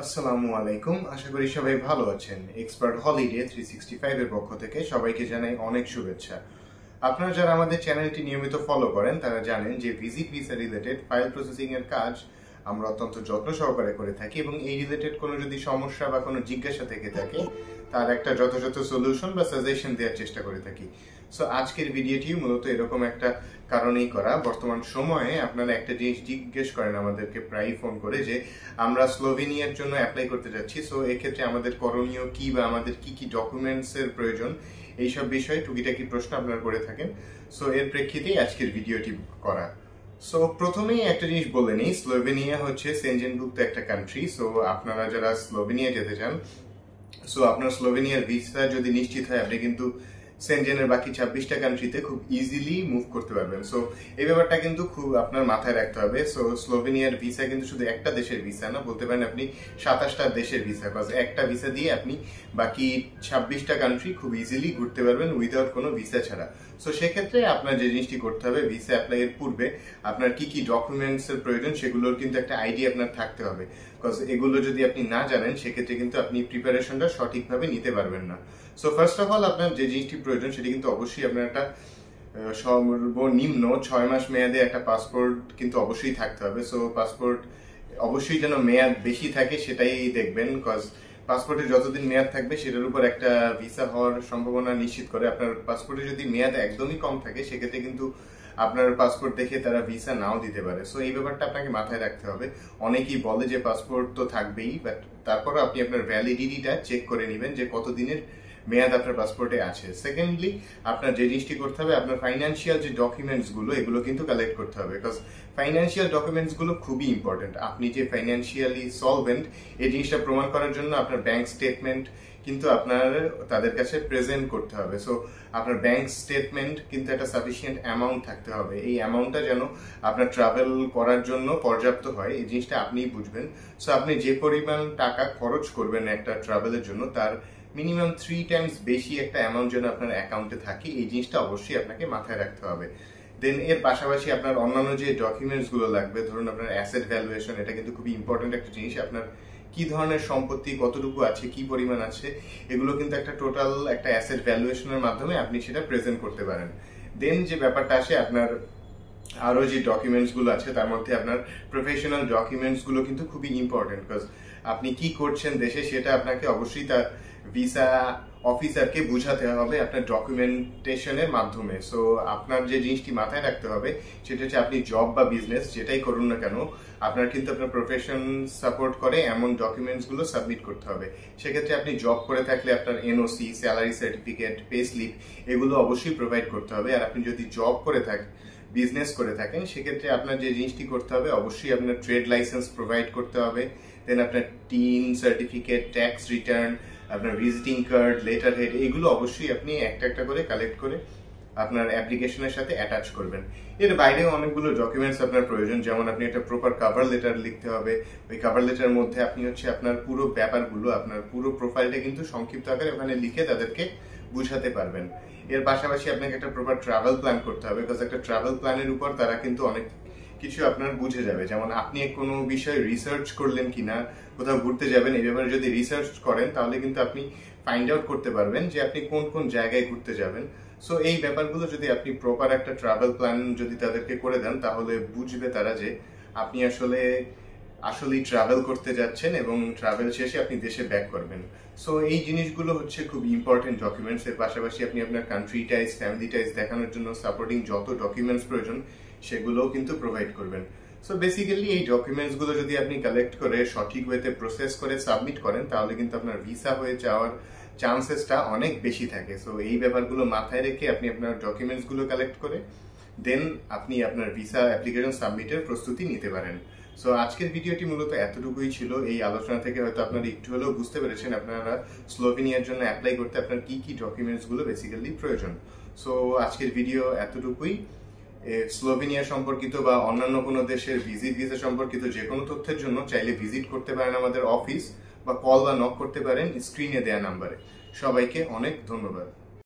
আসসালামু আলাইকুম, আশা করি সবাই ভালো আছেন। এক্সপার্ট হলিডে 365 এর পক্ষ থেকে সবাইকে জানাই অনেক শুভেচ্ছা। আপনারা যারা আমাদের চ্যানেলটি নিয়মিত ফলো করেন তারা জানেন যে visit visa related file processing এর কাজ আমরা অত্যন্ত যত্ন সহকারে করে থাকি এবং এই রিলেটেড কোনো যদি সমস্যা বা কোনো জিজ্ঞাসা থেকে থাকে তার একটা যথাযথ সলিউশন বা সাজেশন দেওয়ার চেষ্টা করে থাকি। সো আজকের ভিডিওটি মূলত এরকম একটা কারণেই করা। বর্তমান সময়ে আপনারা একটা জিনিস জিজ্ঞেস করেন আমাদেরকে প্রায় ফোন করে যে আমরা স্লোভেনিয়ার জন্য অ্যাপ্লাই করতে যাচ্ছি, সো এক্ষেত্রে আমাদের করণীয় কি বা আমাদের কি কি ডকুমেন্টস এর প্রয়োজন, এইসব বিষয়ে টুকিটাকি প্রশ্ন আপনারা করে থাকেন। সো এর প্রেক্ষিতেই আজকের ভিডিওটি করা। সো প্রথমেই একটা জিনিস বলে নিই, স্লোভেনিয়া হচ্ছে সেনজেনভুক্ত একটা কান্ট্রি। সো আপনারা যারা স্লোভেনিয়া যেতে চান, সো আপনার স্লোভেনিয়ার ভিসা যদি নিশ্চিত হয় আপনি কিন্তু সেনজেনের বাকি 26টা কান্ট্রিতে খুব ইজিলি মুভ করতে পারবেন। সো এই ব্যাপারটা কিন্তু খুব আপনার মাথায় রাখতে হবে। সো স্লোভেনিয়ার ভিসা কিন্তু শুধু একটা দেশের ভিসা না, বলতে পারেন আপনি 27টা দেশের ভিসা, কজ একটা ভিসা দিয়ে আপনি বাকি 26টা কান্ট্রি খুব ইজিলি ঘুরতে পারবেন উইদাউট কোনো ভিসা ছাড়া। সো সেক্ষেত্রে আপনার যে জিনিসটি করতে হবে, ভিসা অ্যাপ্লাই এর পূর্বে আপনার কি কি ডকুমেন্টস এর প্রয়োজন সেগুলোর কিন্তু একটা আইডিয়া আপনার থাকতে হবে, কজ এগুলো যদি আপনি না জানেন সেক্ষেত্রে কিন্তু আপনি প্রিপারেশনটা সঠিকভাবে নিতে পারবেন না। সো ফার্স্ট অফ অল আপনার যে জিনিসটি প্রয়োজন সেটি কিন্তু অবশ্যই আপনার একটা সর্বনিম্ন 6 মাস মেয়াদে একটা পাসপোর্ট কিন্তু অবশ্যই থাকতে হবে। সো পাসপোর্ট অবশ্যই যেন মেয়াদ বেশি থাকে সেটাই দেখবেন, কজ পাসপোর্টের যতদিন মেয়াদ থাকবে সেটার উপর একটা ভিসা হওয়ার সম্ভাবনা নিশ্চিত করে। আপনার পাসপোর্টে যদি মেয়াদ একদমই কম থাকে সেক্ষেত্রে কিন্তু আপনার পাসপোর্ট দেখে তারা ভিসা নাও দিতে পারে। সো এই ব্যাপারটা আপনাকে মাথায় রাখতে হবে। অনেকেই বলে যে পাসপোর্ট তো থাকবেই, বাট তারপরও আপনি আপনার ভ্যালিডিটিটা চেক করে নেবেন যে কতদিনের মেয়াদ আপনার পাসপোর্টে আছে। সেকেন্ডলি আপনার যে জিনিসটি করতে হবে, আপনার ফাইন্যান্সিয়াল যে ডকুমেন্টস গুলো এগুলো কিন্তু কালেক্ট করতে হবে, বিকজ ফাইন্যান্সিয়াল ডকুমেন্টস গুলো খুবই ইম্পর্টেন্ট। আপনি যে ফাইন্যান্সিয়ালি সলভেন্ট এই জিনিসটা প্রমাণ করার জন্য আপনার ব্যাংক স্টেটমেন্ট কিন্তু আপনার তাদের কাছে প্রেজেন্ট করতে হবে। সো আপনার ব্যাংক স্টেটমেন্ট কিন্তু একটা সাফিসিয়েন্ট অ্যামাউন্ট থাকতে হবে। এই অ্যামাউন্টটা যেন আপনার ট্রাভেল করার জন্য পর্যাপ্ত হয়, এই জিনিসটা আপনিই বুঝবেন। সো আপনি যে পরিমাণ টাকা খরচ করবেন একটা ট্রাভেলের জন্য তার মিনিমাম 3 টাইমস বেশি একটা অ্যামাউন্ট যেন আপনার অ্যাকাউন্টে থাকে, এই জিনিসটা অবশ্যই আপনাকে মাথায় রাখতে হবে। দেন এর পাশাপাশি আপনার অন্যান্য যে ডকুমেন্টস গুলো লাগবে, ধরুন আপনার অ্যাসেট ভ্যালুয়েশন, এটা কিন্তু খুবই ইম্পর্টেন্ট একটা জিনিস। আপনার কি ধরনের সম্পত্তি কতটুকু আছে, কি পরিমাণ আছে, এগুলো কিন্তু একটা টোটাল একটা অ্যাসেট ভ্যালুয়েশনের মাধ্যমে আপনি সেটা প্রেজেন্ট করতে পারেন। দেন যে ব্যাপারটা আসে আপনার আরো যে ডকুমেন্টস গুলো আছে তার মধ্যে আপনার প্রফেশনাল ডকুমেন্টস গুলো কিন্তু খুবই ইম্পর্টেন্ট, বিকজ আপনি কি করছেন দেশে সেটা আপনাকে অবশ্যই তার ভিসা অফিসারকে বুঝাতে হবে আপনার ডকুমেন্টেশনের মাধ্যমে। সো আপনার যে জিনিসটি মাথায় রাখতে হবে সেটা হচ্ছে আপনি জব বা বিজনেস যেটাই করুন না কেন আপনার কিন্তু আপনার প্রফেশন সাপোর্ট করে এমন ডকুমেন্টস গুলো সাবমিট করতে হবে। সেক্ষেত্রে আপনি জব করে থাকলে আপনার NOC, salary certificate, pay slip এগুলো অবশ্যই প্রোভাইড করতে হবে। আর আপনি যদি জব করে থাকেন, বিজনেস করে থাকেন, সেক্ষেত্রে আপনার যে জিনিসটি করতে হবে অবশ্যই আপনার ট্রেড লাইসেন্স প্রোভাইড করতে হবে। দেন আপনার টিন সার্টিফিকেট, ট্যাক্স রিটার্ন, আপনার ভিজিটিং কার্ড, লেটার হেড, এগুলো অবশ্যই আপনি একটা একটা করে কালেক্ট করে আপনার অ্যাপ্লিকেশনের সাথে অ্যাটাচ করবেন। এর বাইরেও অনেকগুলো ডকুমেন্টস আপনার প্রয়োজন, যেমন আপনি একটা প্রপার কভার লেটার লিখতে হবে। ওই কভার লেটারের মধ্যে আপনি হচ্ছে আপনার পুরো ব্যাপারগুলো, আপনার পুরো প্রোফাইলটা কিন্তু সংক্ষিপ্ত আকারে ওখানে লিখে তাদেরকে বুঝাতে পারবেন। এর পাশাপাশি আপনাকে একটা প্রপার ট্রাভেল প্ল্যান করতে হবে, বিকজ একটা ট্রাভেল প্ল্যানের উপর তারা কিন্তু অনেক কিছু আপনার বুঝে যাবে। যেমন আপনি কোনো বিষয়ে রিসার্চ করলেন কিনা, কোথাও ঘুরতে যাবেন এই ব্যাপারে যদি রিসার্চ করেন তাহলে কিন্তু আপনি ফাইন্ড আউট করতে পারবেন যে আপনি কোন কোন জায়গায় ঘুরতে যাবেন। সো এই ব্যাপারগুলো যদি আপনি প্রপার একটা ট্রাভেল প্ল্যান যদি তাদেরকে করে দেন তাহলে বুঝবে তারা যে আপনি আসলেই ট্রাভেল করতে যাচ্ছেন এবং ট্রাভেল শেষে আপনি দেশে ব্যাক করবেন। সো এই জিনিসগুলো হচ্ছে খুব ইম্পর্টেন্ট ডকুমেন্টস। এর পাশাপাশি আপনি আপনার কান্ট্রি টাইজ, ফ্যামিলি টাইজ দেখানোর জন্য সাপোর্টিং যত ডকুমেন্টস প্রয়োজন সেগুলোও কিন্তু প্রোভাইড করবেন। সো বেসিক্যালি এই ডকুমেন্টস গুলো যদি আপনি কালেক্ট করে সঠিক ওয়েতে প্রসেস করে সাবমিট করেন তাহলে কিন্তু আপনার ভিসা হয়ে যাওয়ার চান্সেসটা অনেক বেশি থাকে। সো এই ব্যাপারগুলো মাথায় রেখে আপনি আপনার ডকুমেন্টস গুলো কালেক্ট করে দেন আপনি আপনার ভিসা অ্যাপ্লিকেশন সাবমিটের প্রস্তুতি নিতে পারেন। সো আজকের ভিডিওটি মূলত এতটুকুই ছিল। এই আলোচনা থেকে হয়তো আপনারা একটু হলেও বুঝতে পেরেছেন আপনারা স্লোভেনিয়ার জন্য অ্যাপ্লাই করতে আপনার কি কি ডকুমেন্টস গুলো বেসিক্যালি প্রয়োজন। সো আজকের ভিডিও এতটুকুই। স্লোভেনিয়া সম্পর্কিত বা অন্যান্য কোনো দেশের ভিজিট ভিসা সম্পর্কিত যে কোনো তথ্যের জন্য চাইলে ভিজিট করতে পারেন আমাদের অফিস, বা কল বা নক করতে পারেন স্ক্রিনে দেয়া নাম্বারে। সবাইকে অনেক ধন্যবাদ।